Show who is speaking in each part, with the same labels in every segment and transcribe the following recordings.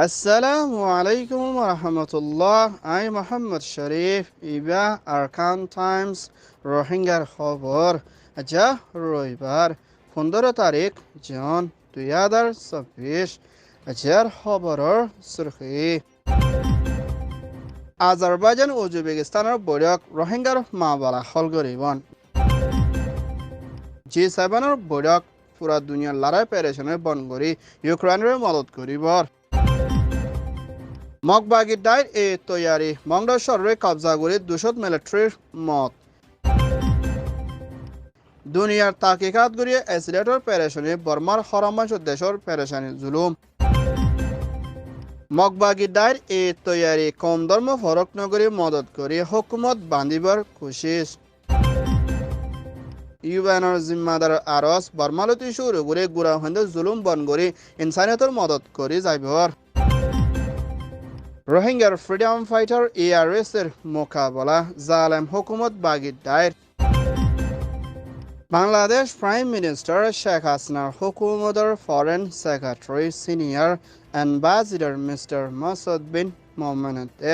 Speaker 1: আসসালামু আলাইকুম রহমতুল্লাহ। I Mohammad Sharif Iba Arkan Times রোহিঙ্গার খবর। আজ রবিবার 15 তারিখ জুন 2024। আজর খবরের সুরখি আজারবাইজান উজবেকিস্তানের বৈঠক রোহিঙ্গার মামলা হল গরিবন। G7 বৈঠক পুরা দুনিয়ার লড়াই পেরেশনে বন করি ইউক্রেনের মদত করিবর। মগবাগি ডাইর এ তৈয়ারি মংডা শহরে কবজা করে 200 মিলিটারির মত। দুনিয়ার তাকিকাত গড়িয়ে এসিলেটর পেরেশানি বর্মার হরমাংস দেশর পেরেশানি জুলুম। মগবাগি ডাইর এ তৈয়ারি কম ধর্ম ফরক নগরী মদত করে হুকুমত বান্ধিবার কোশিশ। ইউএনর জিম্মাদার আরস বর্মালতি শুরু করে গুড়া হন্দে জুলুম বন করে ইনসানিয়তর মদত করে যাইবর। রোহিঙ্গার ফ্রিডম ফাইটার ARS এর মোকাবেলা জালেম হুকুমত বাগি ডাইর। বাংলাদেশ প্রাইম মিনিস্টার শেখ হাসিনার হুকুমতের foreign secretary senior ambassador mister Masud bin মোমেনতে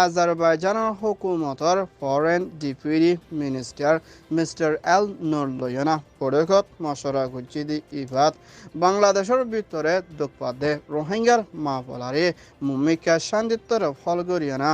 Speaker 1: আজারবাইজানের হুকুমতের ফরেন ডেপুটি মিনিস্টার মিস্টার এল নুরলয়না পরিষদ মশরা গুজিদি ইবাদ বাংলাদেশের ভিতরে দুঃখপাদে রোহিঙ্গার মামলারে ভূমিকা শান্তিত্বর ফল করিয়ানা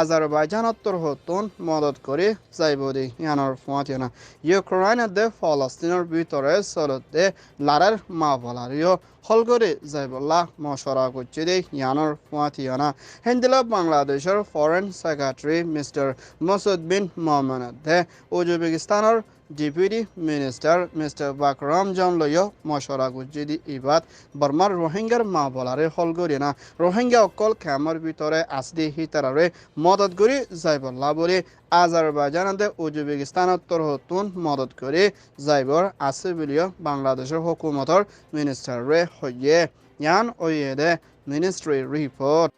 Speaker 1: আজারবাইজানত্তর হতুন মদত করে যাইবদি ইয়ানোর ফুয়াতিনা ইউক্রেইনতে ফলস্তিনের ভিতরে চলতে লারের মামলারিও হল করে যাইবল্লা মশরা করছে দে ইয়ানোর ফুয়াতিনা হিন্দিলা বাংলাদেশের foreign secretary mister Masud bin মোমেনতে উজবেকিস্তানের deputy minister mister বাকরাম জন লয় মশরা গুজিদি ইবাদ বর্মার রোহিঙ্গার মামলারে হল করে না রোহিঙ্গা অকল খামার ভিতরে আসদি হিতারে মদত করে যাইবল্লা বলে আজারবাইজানতে উজবেকিস্তানত তরহতুন মদত করে যাইবর আছে বলিও বাংলাদেশের হুকুমতর মিনিস্টারে হইয়ে ইয়ান ওয়েদে মিনিস্ট্রি রিপোর্ট।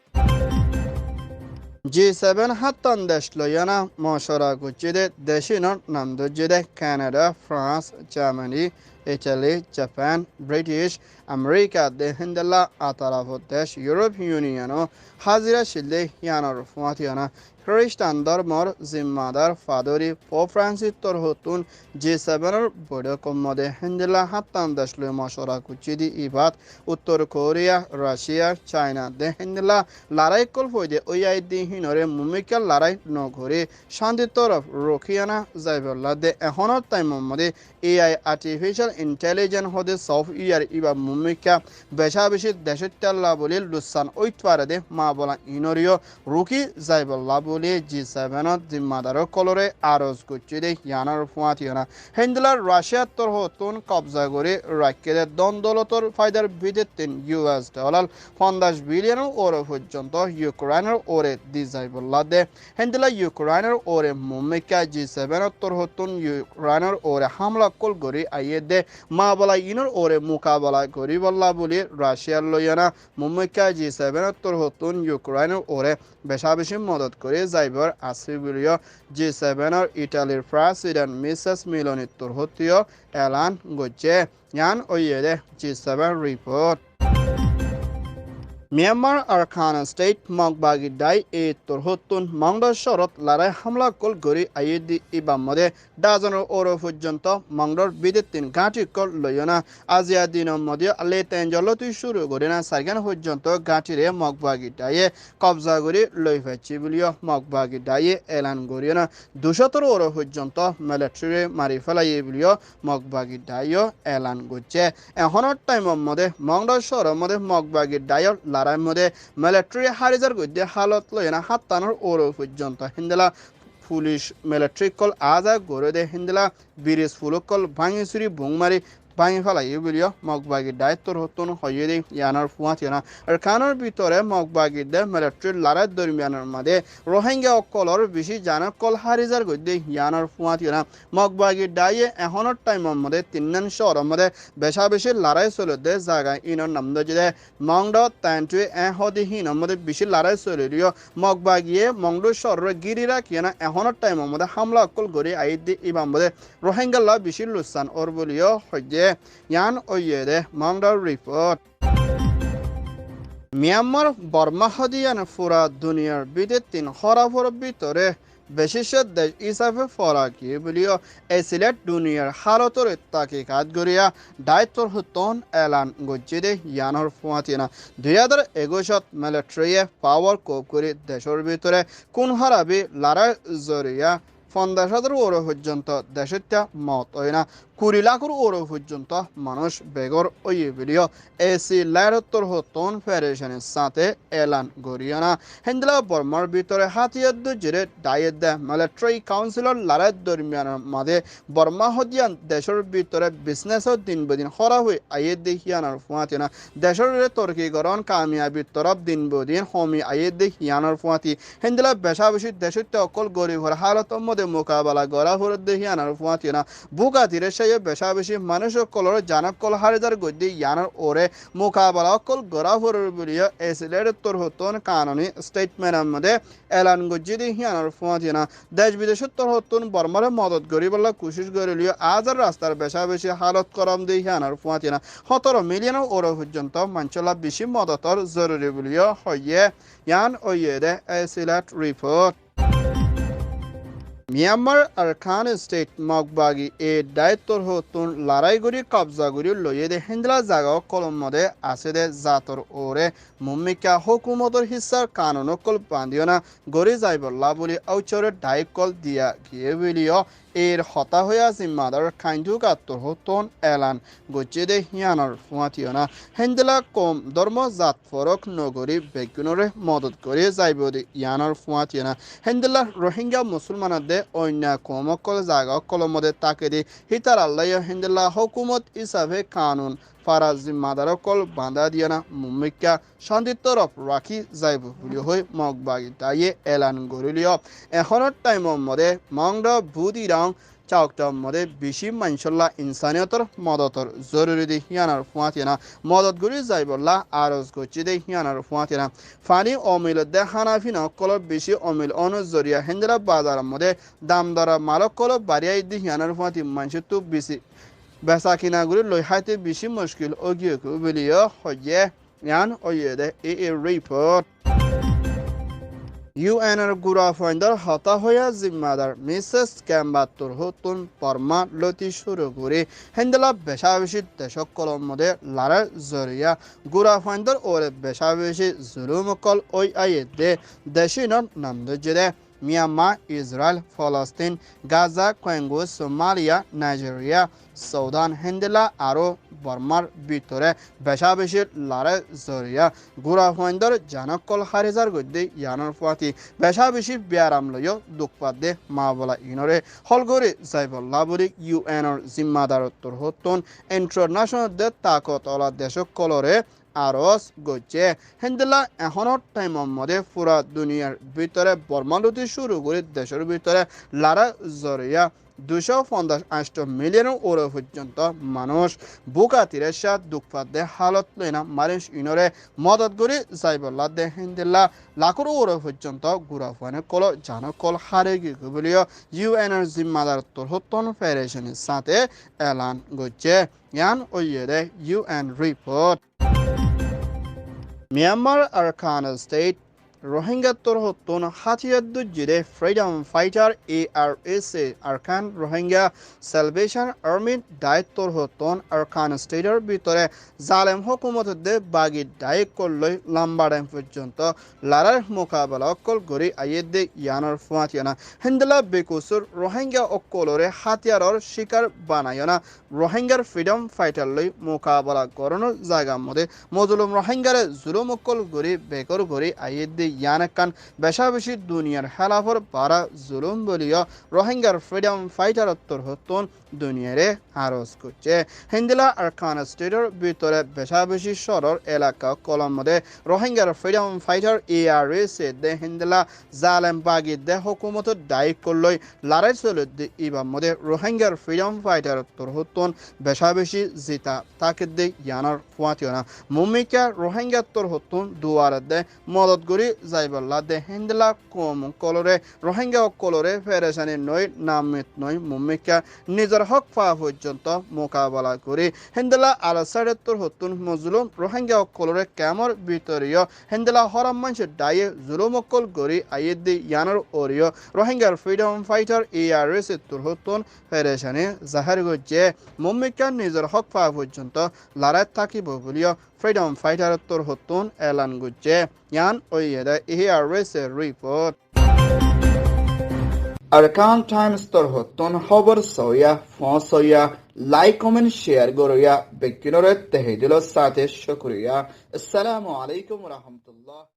Speaker 1: G7 হাত্তান দেশ লয়না মশরা গুজিদে দেশিনর নাম দজিদে Canada France Germany Italy Japan British America দেহিন্দলা আতারাফ দেশ ইউরোপ ইউনিয়নও হাজিরা শিলদে ইয়ানর ফুয়াতিয়ানা খ্রিস্টান ধর্মর জিম্মাদার ফাদরি পোপ ফ্রান্সিস তরহতুন G7 বৈঠক মধ্যে হিন্দলা হাত্তান দেশ লয় মশরা গুজিদি ইবাদ উত্তর কোরিয়া রাশিয়া চায়না দেহিন্দলা লড়াই কল ফইদে ওয়াই দিহিনরে মুমিকাল লড়াই নগরে শান্তি তরফ রখিয়ানা যাইবল্লা দে এখনত টাইম মধ্যে AI আর্টিফিশিয়াল ইন্টেলিজেন্স হদে সফটওয়্যার ইবা মুমিকা বেশা বেশি দেশত্যাল্লা বলে লুসান ওইতপারে দে মা বলা ইনরিও রুকি যাইবল্লা বলে G7 জিম্মাদার কলরে আরজ করছে দে ইয়ানার ফুয়াতিয়না হিন্দলার রাশিয়ার তর হতুন কবজা করে রাখকে দে দ্বন্দ্বলতর ফায়দার ভিত্তিতে $50 50 বিলিয়ন ওরে পর্যন্ত ইউক্রেনের ওরে দি যাইবল্লা দে হিন্দলা ইউক্রেনের ওরে মুমিকা G7 তর হতুন ইউক্রেনের ওরে হামলা কল গরি আইয়ে দে মা বলা ইনর ওরে মোকাবেলা করি বল্লা বলি রাশিয়ার লইয়ানা মুম্বাইকা G7 তোর হতুন ইউক্রেনের ওরে বেশা বেশি মদত করে যাইবর আছে বলিও G7 ইটালির প্রেসিডেন্ট মিসেস মেলোনি তোর হতিও এলান গছে ইয়ান ওইয়ে দে G7 report. Myanmar Arakan state মগবাগি ডাই এ তরহতুন মংডা শরত লড়াই হামলা কল গরি আইদি ইবামদে ডাজনের ওর পর্যন্ত মংডর বিদ্যুতিন ঘাঁটি কল লয়না আজিয়া দিন মধ্যে আলে তেঞ্জলতি শুরু করে না সারগান পর্যন্ত ঘাঁটিরে মগবাগি ডাইয়ে কবজা করি লই ফেছি বলিও মগবাগি ডাইয়ে এলান করিও না 200 ওর পর্যন্ত মিলিটারি মারি ফেলাই বলিও মগবাগি ডাইও এলান করছে এখনের টাইমের মধ্যে মংডা শহরের মধ্যে মগবাগি ডাইয়ের লড়াইয়ের মধ্যে মিলিটারি হারিজার গদ্যে হালত লয়না হাত্তানোর ওর পর্যন্ত হিন্দলা পুলিশ মিলিটারি কল আজা গড়ে দে হিন্দলা ব্রিজ ফুলক কল ভাঙিচুরি ভুংমারি বাঙি ফেলাই বুলিও মগবাগি দায়িত্বর হতুন হইয়ে দি ইয়ানোর ফুয়াতিনা আর খানোর ভিতরে মগবাগিদের মিলিটারি লড়াই দরমিয়ানের মাঝে রোহিঙ্গা অকলর বেশি জানকল হারিজার গদ্যে ইয়ানোর ফুয়াতিনা মগবাগি দায়ে এখনের টাইমের মধ্যে 3 শহরের মধ্যে বেশা বেশি লড়াই চলতে জায়গায় ইনর নাম দে মংড তান্টুয়ে হদিহীনের মধ্যে বেশি লড়াই চলিও মগবাগিয়ে মংড শহরের গিরিরা কিনা এখনের টাইমের মধ্যে হামলা অকল গড়ি আইদি ইবাম মধ্যে রোহিঙ্গা বেশি লুসান ওর বলিও হইয়ে ইয়ান ওইয়ে দে মংড রিপোর্ট মিয়ানমার বর্মা হদিয়ান পুরা দুনিয়ার বিদে 3 খরাফর ভিতরে বিশেষ দেশ হিসাবে ফরাকি বলিও এসিলেট দুনিয়ার হালতর তাকিকাত গড়িয়া দায়িত্বর হতন এলান গজ্জিদে ইয়ানোর ফুয়াতিনা 2021 মিলিটারিয়ে পাওয়ার কোপ করে দেশের ভিতরে কোন হারাবি লড়াই জরিয়া 50,000 ওর পর্যন্ত দেশটা মত হয় না 20 লাখের ওর পর্যন্ত মানুষ বেগর ওই ভিডিও এসি লাইরত্তর হতন ফেডারেশনের সাথে এলান গরিয়ানা হেন্ডলা বর্মার ভিতরে হাতিয়ার দুজেরে ডায়ের দে মিলিটারি কাউন্সিলর লড়াই দরমিয়ানের মাঝে বর্মা হদিয়ান দেশের ভিতরে বিজনেসও দিন বদিন হরা হয়ে আইয়ে দেখিয়ানোর ফুয়াতিনা দেশের তর্কিকরণ কামিয়াবির তরফ দিন বদিন হমি আইয়ে দেখিয়ানোর ফুয়াতি হেন্ডলা বেশা বেশি দেশটা অকল গরিবর হালতের মধ্যে মোকাবেলা করা হরে দেখিয়ানোর ফুয়াতিনা বুকাতিরে বেশা বেশি মানুষ কলর জানক কল হারিজার গদ্যে ইয়ানোর ওরে মোকাবেলা কল গড়া হরর বলিয়া এসিলের তোর হতন কানুনি স্টেটমেন্টের মধ্যে এলান গজ্জি দিয়ে ইয়ানোর ফুয়াতিনা দেশ বিদেশের তোর হতন বর্মারে মদত গরিবলা কোশিশ গরিলিও আজার রাস্তার বেশা বেশি হালত করম দিয়ে ইয়ানোর ফুয়াতিনা 17 মিলিয়ন ওর পর্যন্ত মাঞ্চলা বেশি মদতর জরুরি বলিয়া হইয়ে ইয়ান ওইয়ে দে এসিলেট রিপোর্ট মিয়ানমার আরকান স্টেট মগবাগি এ দায়িত্বর হতুন লড়াইগুড়ি কবজাগুড়ি লইয়ে দে হিন্দলা জাগা কলম মধ্যে আছে দে জাতর ওরে মুম্মিকা হুকুমতর হিসার কানুন কল বান্ধিও না গড়ি যাইবল্লা বলি আউচরে ডাইক কল দিয়া গিয়ে বলিও এর হতা হইয়া জিম্মাদার খাইন্দু কাত্তর হতন এলান গজ্জে দে হিয়ানোর ফুয়াতিও না হেন্দলা কম ধর্ম জাত ফরক নগরী বেগুনরে মদত করে যাইব দে ইয়ানোর ফুয়াতিও না হেন্দলা রোহিঙ্গা মুসলমানের দে অন্য কমকল জায়গা কলমদে তাকে দি হিতার আল্লাহ হেন্দলা হুকুমত হিসাবে কানুন ফারা জিম্মাদার কল বাঁধা দিয়ে না মুম্মিকা শান্তির তরফ রাখি যাইব বলি হই মগবাগি তাইয়ে এলান গরিলিও এখনের টাইমের মধ্যে মংড বুদি রং চাউকটার মধ্যে বেশি মানসল্লা ইনসানিয়তর মদতর জরুরি দি হিয়ানার ফুয়াতিনা মদত গুরি যাইবল্লা আরজ গচ্ছি দে হিয়ানার ফুয়াতিনা ফানি অমিল দে হানাফি নকলর বেশি অমিল অনুজরিয়া হেন্দ্রা বাজারের মধ্যে দাম দরা মালক কল বাড়িয়াই দি হিয়ানার ফুয়াতি মানুষ তো বেশি বেচা কিনাগুলি লৈ হাইতে বেশি মুশকিল অগিয়েকু বলিও হইয়ে ইয়ান ওইয়ে দে এ রিপোর্ট ইউএনের গুড়া ফাইন্ডার হতা হইয়া জিম্মাদার মিসেস ক্যাম্বাত্তর হতুন পরমা লতি শুরু করে হেন্ডেলা বেশা বেশি দেশক কলম মধ্যে লড়াই জরিয়া গুড়া ফাইন্ডার ওরে বেশা বেশি জুলুমকল ওই আইয়ে দে দেশিনর নাম দে মিয়ানমার ইসরায়েল ফলস্তিন Gaza Congo Somalia Nigeria Sudan হেন্ডেলা আরও বর্মার ভিতরে বেশা বেশি লড়াই জরিয়া গুড়া ফাইন্ডার জানকল হারিজার গদ্যে ইয়ানোর ফুয়াতি বেশা বেশি ব্যারাম লইও দুঃখপাত দে মা বলা ইনরে হলগরে যাইবল্লা বলি ইউএনর জিম্মাদারত্বর হতন ইন্টারন্যাশনাল দে তাকত অলা দেশক কলরে আরস গজ্জে হেন্ডেলা এখনের টাইমের মধ্যে পুরা দুনিয়ার ভিতরে বর্মালতি শুরু করে দেশের ভিতরে লড়াই জরিয়া 258 মিলিয়ন ওর পর্যন্ত মানুষ বুকা তিরেশা দুঃখপাত দে হালত লইনা মানুষ ইনরে মদত করে যাইবল্লা দে হেন্ডেলা লাখর ওর পর্যন্ত গুড়া ফানে কল জানো কল হারে গিয়ে বলিও ইউএনর জিম্মাদারত্বর হতন ফেডারেশনের সাথে এলান গজ্জে ইয়ান ওইয়ে দে UN report Myanmar Arakan state Rohingya তোর হতন হাতিয়ার জিরে freedom fighter ARSA Arakan Rohingya salvation আর্মির দায়িত্বর হতন আরকান স্টেটের ভিতরে জালেম হুকুমত দে বাগি দায়িত্ব করলই লম্বা টাইম পর্যন্ত লড়াই মোকাবেলা অকল গড়ি আইয়ে দে ইয়ানোর ফুয়াতিয়ানা হেন্ডেলা বেকুসুর রোহিঙ্গা অকলরে হাতিয়ারর শিকার বানায় না রোহিঙ্গার ফ্রিডম ফাইটার লই মোকাবেলা করানোর জায়গার মধ্যে মজলুম রোহিঙ্গারে জুলুম অকল গড়ি বেকর গড়ি আইয়ে দে ইয়ানাকান বেশাবেশি দুনিয়ার হেলাফর পারা জুলুম বলিও রোহিঙ্গার ফ্রিডম ফাইটার উত্তর হতুন দুনিয়ারে আরজ করছে হিন্দিলা আরকান স্টেটের ভিতরে বেশাবেশি শহর এলাকা কলমদে রোহিঙ্গার ফ্রিডম ফাইটার ARS দে হিন্দিলা জালেম বাগি দে হুকুমত দায়ী করলই লড়াই চলুদ্দি ইবার মধ্যে রোহিঙ্গার ফ্রিডম ফাইটার উত্তর হতুন বেশাবেশি জিতা তাকে দে ইয়ানার ফুয়াতিও না মুমিকা রোহিঙ্গা তোর হতুন দুয়ার দে মদত গরি যাইবল্লা দে হিন্দিলা কম কলরে রোহিঙ্গা কলরে ফেরেশানি নই নামিত নই মুমিকা নিজের হক পাওয়া পর্যন্ত মোকাবেলা করি হিন্দিলা আলাসারে তোর হতুন মজলুম রোহিঙ্গা কলরে কেমর ভিতরীয় হিন্দিলা হরম মানুষের দায়ে জুলুম অকল গরি আইয়েদি ইয়ানার ওরিও রোহিঙ্গার ফ্রিডম ফাইটার ARS তোর হতুন ফেরেশানি জাহার গজ্জে মুমিকা নিজের হক পাওয়া পর্যন্ত লড়াই থাকিব বলিও ফ্রিডম ফাইটার তোর হতুন এলান গজ্জে ইয়ান ওইয়েদা ARS রিপোর্ট Arkan Times তোর হতুন খবর সইয়া ফসইয়া লাইক কমেন্ট শেয়ার গরইয়া বেকিনরে তেহেদিল সাথে শুকরিয়া আসসালামু আলাইকুম ওয়া রাহমাতুল্লাহ